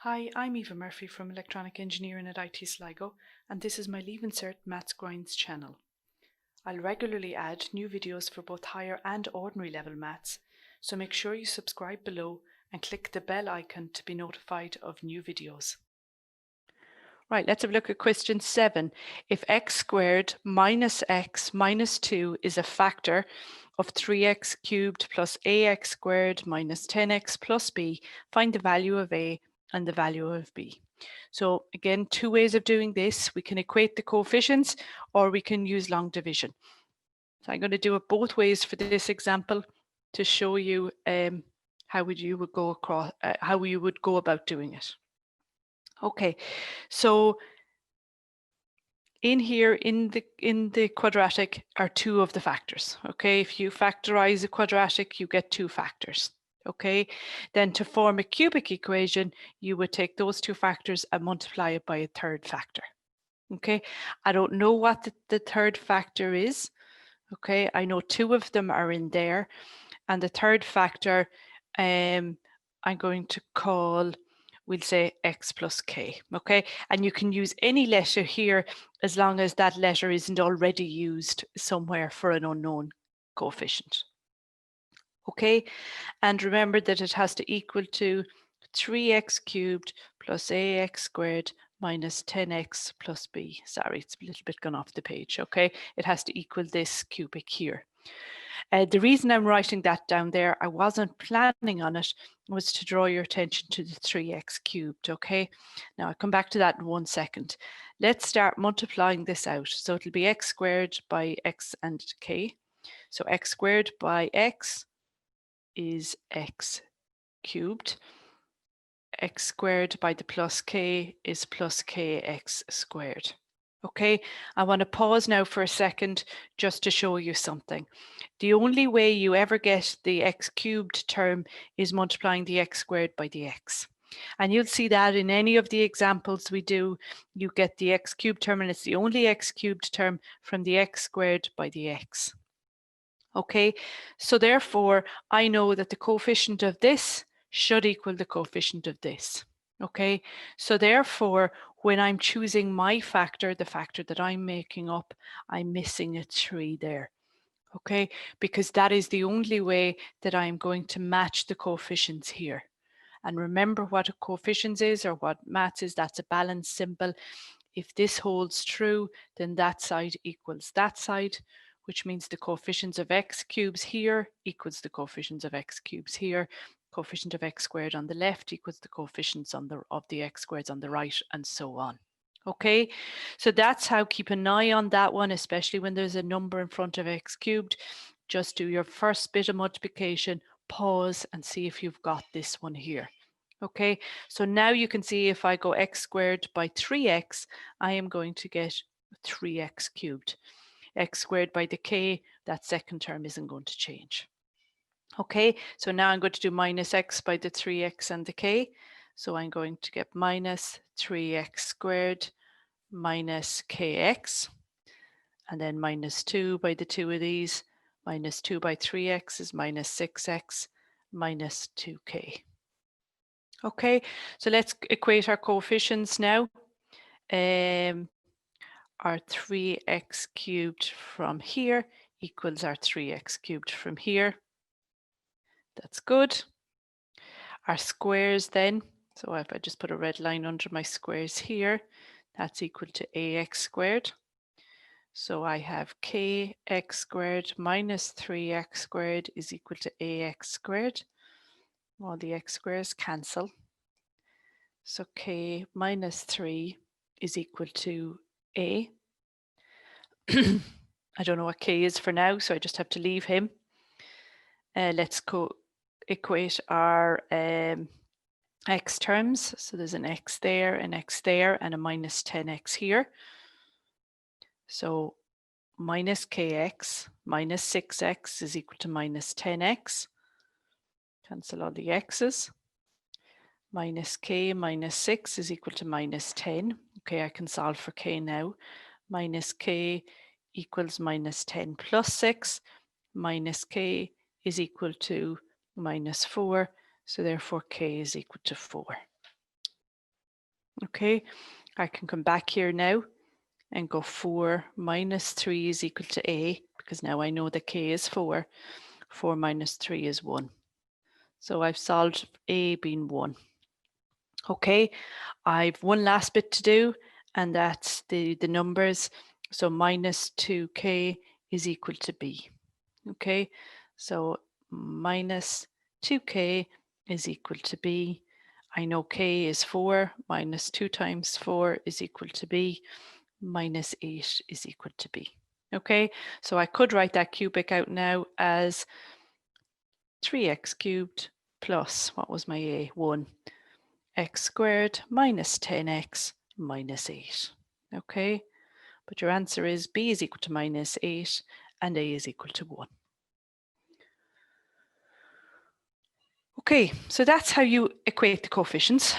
Hi, I'm Eva Murphy from Electronic Engineering at IT Sligo, and this is my Leaving Cert Maths Grinds channel. I'll regularly add new videos for both higher and ordinary level maths, so make sure you subscribe below and click the bell icon to be notified of new videos. Right, let's have a look at question 7. If x squared minus x minus 2 is a factor of 3x cubed plus ax squared minus 10x plus b, find the value of a and the value of b. So again, two ways of doing this. We can equate the coefficients or we can use long division. So I'm going to do it both ways for this example to show you how you would go about doing it. Okay, so in here in the quadratic are two of the factors. Okay, if you factorize a quadratic, you get two factors. Okay, then to form a cubic equation, you would take those two factors and multiply it by a third factor. Okay, I don't know what the third factor is. Okay, I know two of them are in there, and the third factor I'm going to call, we'll say x plus k. Okay, and you can use any letter here as long as that letter isn't already used somewhere for an unknown coefficient. Okay, and remember that it has to equal to 3x cubed plus ax squared minus 10x plus b. Sorry, it's a little bit gone off the page. Okay, it has to equal this cubic here. The reason I'm writing that down there, I wasn't planning on it, was to draw your attention to the 3x cubed. Okay, now I'll come back to that in 1 second. Let's start multiplying this out. So it'll be x squared by x and k. So x squared by x is x cubed. X squared by the plus k is plus kx squared. Okay, I want to pause now for a second just to show you something. The only way you ever get the x cubed term is multiplying the x squared by the x. And you'll see that in any of the examples we do, you get the x cubed term, and it's the only x cubed term from the x squared by the x. Okay, so therefore I know that the coefficient of this should equal the coefficient of this. Okay, so therefore when I'm choosing my factor, the factor that I'm making up, I'm missing a 3 there. Okay, because that is the only way that I'm going to match the coefficients here. And remember what a coefficient is, or what maths is, that's a balance symbol. If this holds true, then that side equals that side, which means the coefficients of x cubes here equals the coefficients of x cubes here. Coefficient of x squared on the left equals the coefficients of the x squareds on the right, and so on. Okay, so that's how, keep an eye on that one, especially when there's a number in front of x cubed. Just do your first bit of multiplication, pause and see if you've got this one here. Okay, so now you can see if I go x squared by 3x, I am going to get 3x cubed. X squared by the k, that second term isn't going to change. Okay, so now I'm going to do minus x by the 3x and the k. So I'm going to get minus 3x squared minus kx, and then minus 2 by the two of these. Minus 2 by 3x is minus 6x minus 2k. Okay, so let's equate our coefficients now. Our 3x cubed from here equals our 3x cubed from here. That's good. Our squares then, so if I just put a red line under my squares here, that's equal to ax squared. So I have kx squared minus 3x squared is equal to ax squared. All the x squares cancel. So k minus 3 is equal to a. I don't know what k is for now, so I just have to leave him. Let's equate our x terms. So there's an x there, and a minus 10x here. So minus kx minus 6x is equal to minus 10x. Cancel all the x's. Minus k minus 6 is equal to minus 10. Okay, I can solve for k now. Minus k equals minus 10 plus 6. Minus k is equal to minus 4. So therefore k is equal to 4. Okay, I can come back here now and go 4 minus 3 is equal to a, because now I know that k is 4. 4 minus 3 is 1. So I've solved a being 1. Okay, I've one last bit to do, and that's the numbers. So minus 2k is equal to b. Okay, so minus 2k is equal to b. I know k is 4, minus 2 times 4 is equal to b, minus 8 is equal to b. Okay, so I could write that cubic out now as 3x cubed plus, what was my a? 1. X squared minus 10x minus 8. Okay, but your answer is b is equal to minus 8 and a is equal to 1. Okay, so that's how you equate the coefficients.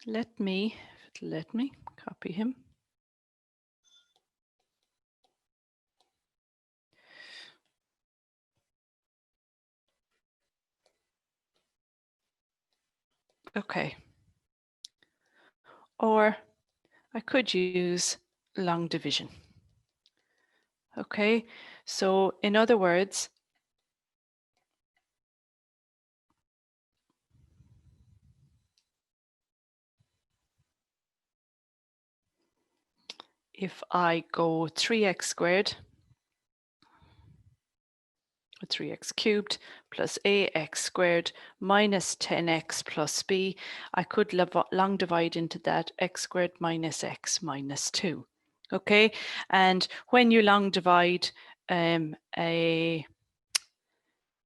Let me copy him. Okay. Or I could use long division. Okay, so in other words, if I go 3x squared, 3x cubed plus ax squared minus 10x plus b, I could long divide into that x squared minus x minus 2. Okay, and when you long divide a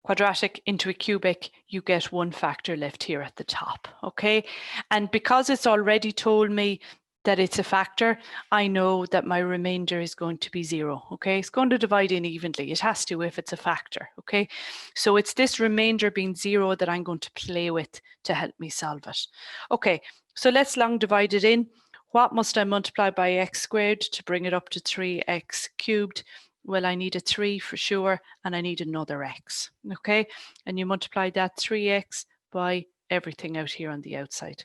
quadratic into a cubic, you get one factor left here at the top. Okay, and because it's already told me that it's a factor, I know that my remainder is going to be 0. Okay, it's going to divide in evenly. It has to if it's a factor. Okay, so it's this remainder being 0 that I'm going to play with to help me solve it. Okay, so let's long divide it in. What must I multiply by x squared to bring it up to 3x cubed? Well, I need a 3 for sure, and I need another x. Okay, and you multiply that 3x by everything out here on the outside.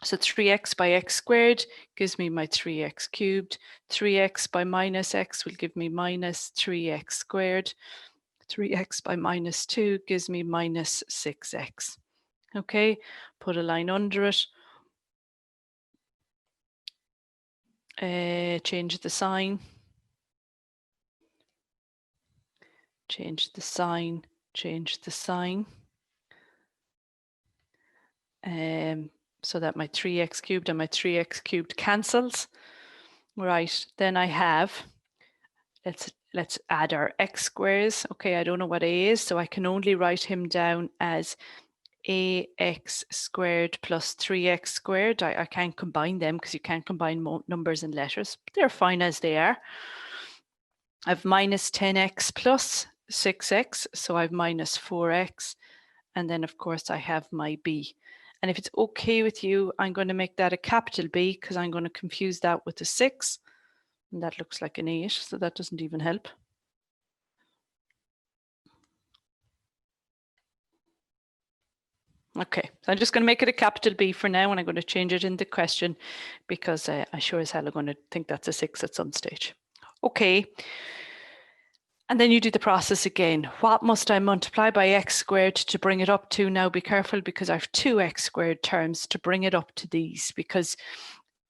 So 3x by x squared gives me my 3x cubed. 3x by minus x will give me minus 3x squared. 3x by minus 2 gives me minus 6x. Okay, put a line under it. Change the sign. Change the sign. Change the sign. So that my 3x cubed and my 3x cubed cancels. Right, then I have, let's add our x squares. Okay, I don't know what a is, so I can only write him down as ax squared plus 3x squared. I can't combine them because you can't combine numbers and letters. But they're fine as they are. I've minus 10x plus 6x, so I've minus 4x. And then, of course, I have my b. And if it's okay with you, I'm going to make that a capital B because I'm going to confuse that with a 6. And that looks like an 8, so that doesn't even help. Okay, so I'm just going to make it a capital B for now, and I'm going to change it in the question because I sure as hell am going to think that's a 6 at some stage. Okay. And then you do the process again. What must I multiply by x squared to bring it up to? Now be careful because I have two x squared terms to bring it up to these, because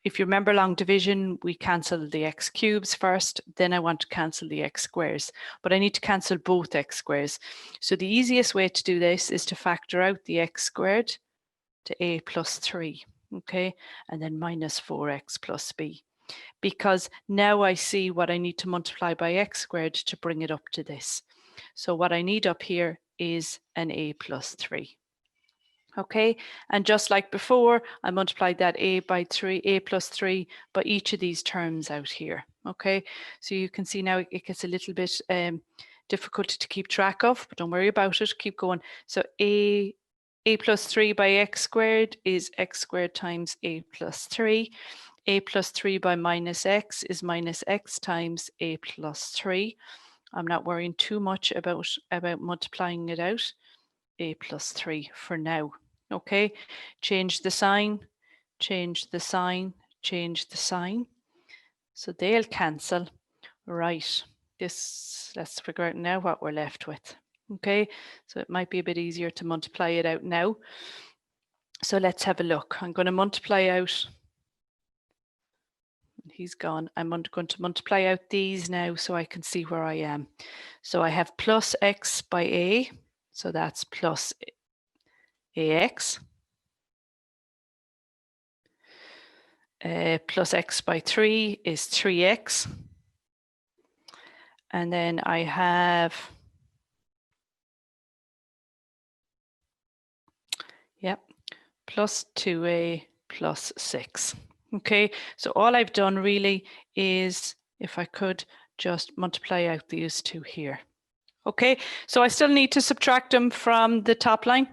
if you remember long division, we cancel the x cubes first, then I want to cancel the x squares, but I need to cancel both x squares. So the easiest way to do this is to factor out the x squared to a plus 3, okay, and then minus 4x plus b. Because now I see what I need to multiply by x squared to bring it up to this. So what I need up here is an a plus 3. Okay, and just like before, I multiplied that a plus 3 by each of these terms out here. Okay, so you can see now it gets a little bit difficult to keep track of, but don't worry about it, keep going. So a plus 3 by x squared is x squared times a plus 3. A plus 3 by minus x is minus x times a plus 3. I'm not worrying too much about multiplying it out. A plus 3 for now. Okay, change the sign, change the sign, change the sign. So they'll cancel. Right, let's figure out now what we're left with. Okay, so it might be a bit easier to multiply it out now. So let's have a look. I'm going to multiply out. He's gone. I'm going to multiply out these now so I can see where I am. So I have plus x by a, so that's plus ax. Plus x by 3 is 3x. And then I have, plus 2a plus 6. Okay, so all I've done really is, if I could just multiply out these two here. Okay, so I still need to subtract them from the top line.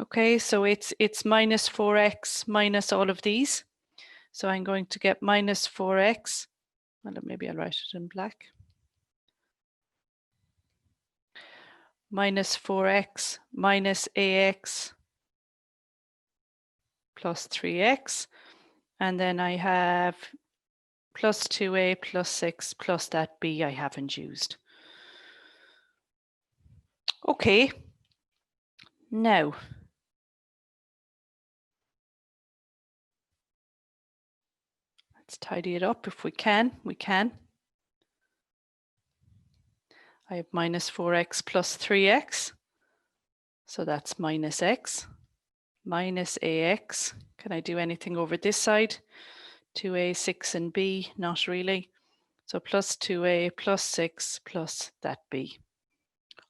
Okay, so it's minus 4x minus all of these. So I'm going to get minus 4x. Well, maybe I'll write it in black. Minus 4x minus ax plus 3x. And then I have plus 2a plus 6 plus that b I haven't used. Okay, now let's tidy it up if we can. We can. I have minus 4x plus 3x. So that's minus x minus ax. Can I do anything over this side? 2a, 6 and b, not really. So plus 2a plus 6 plus that b.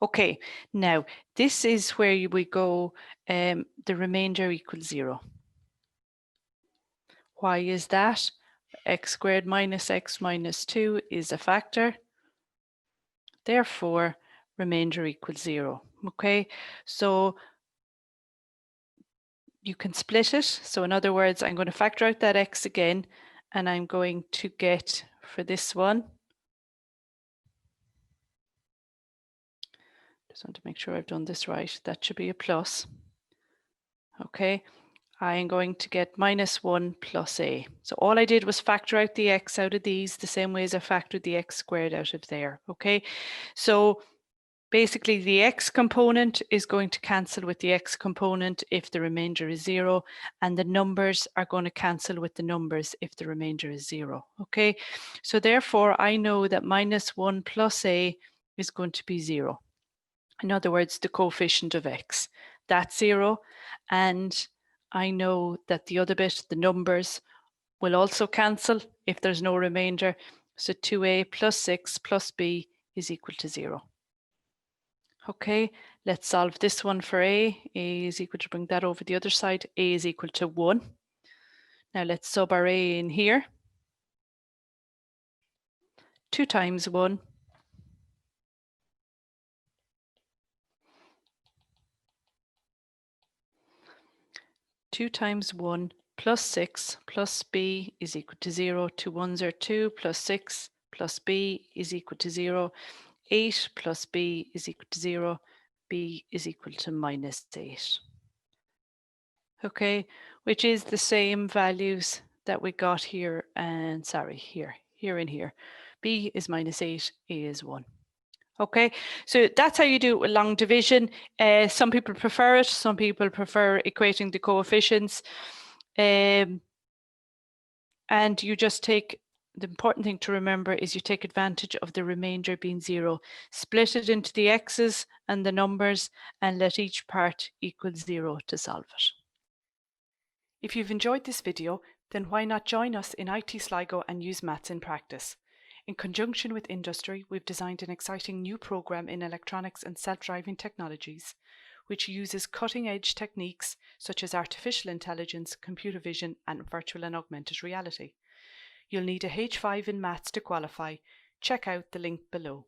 Okay, now this is where we go, the remainder equals 0. Why is that? X squared minus x minus 2 is a factor. Therefore, remainder equals 0. Okay, so you can split it. So in other words, I'm going to factor out that x again, and I'm going to get, for this one, just want to make sure I've done this right, that should be a plus. Okay, I'm going to get minus 1 plus a. So all I did was factor out the x out of these the same way as I factored the x squared out of there. Okay, so basically the x component is going to cancel with the x component if the remainder is 0, and the numbers are going to cancel with the numbers if the remainder is 0. Okay, so therefore I know that minus 1 plus a is going to be 0. In other words, the coefficient of x, that's 0, and I know that the other bit, the numbers, will also cancel if there's no remainder. So 2a plus 6 plus b is equal to 0. Okay, let's solve this one for a. A is equal to, bring that over the other side, a is equal to 1. Now let's sub our a in here. 2 times 1 . 2 times 1 plus 6 plus b is equal to 0. 2 1s are 2 plus 6 plus b is equal to 0. 8 plus b is equal to 0. B is equal to minus 8. Okay, which is the same values that we got here and here and here. B is minus 8, A is 1. Okay, so that's how you do it with long division. Some people prefer it, some people prefer equating the coefficients. And you just take, the important thing to remember is you take advantage of the remainder being 0. Split it into the x's and the numbers and let each part equal 0 to solve it. If you've enjoyed this video, then why not join us in IT Sligo and use maths in practice. In conjunction with industry, we've designed an exciting new program in electronics and self-driving technologies, which uses cutting-edge techniques such as artificial intelligence, computer vision, and virtual and augmented reality. You'll need a H5 in maths to qualify. Check out the link below.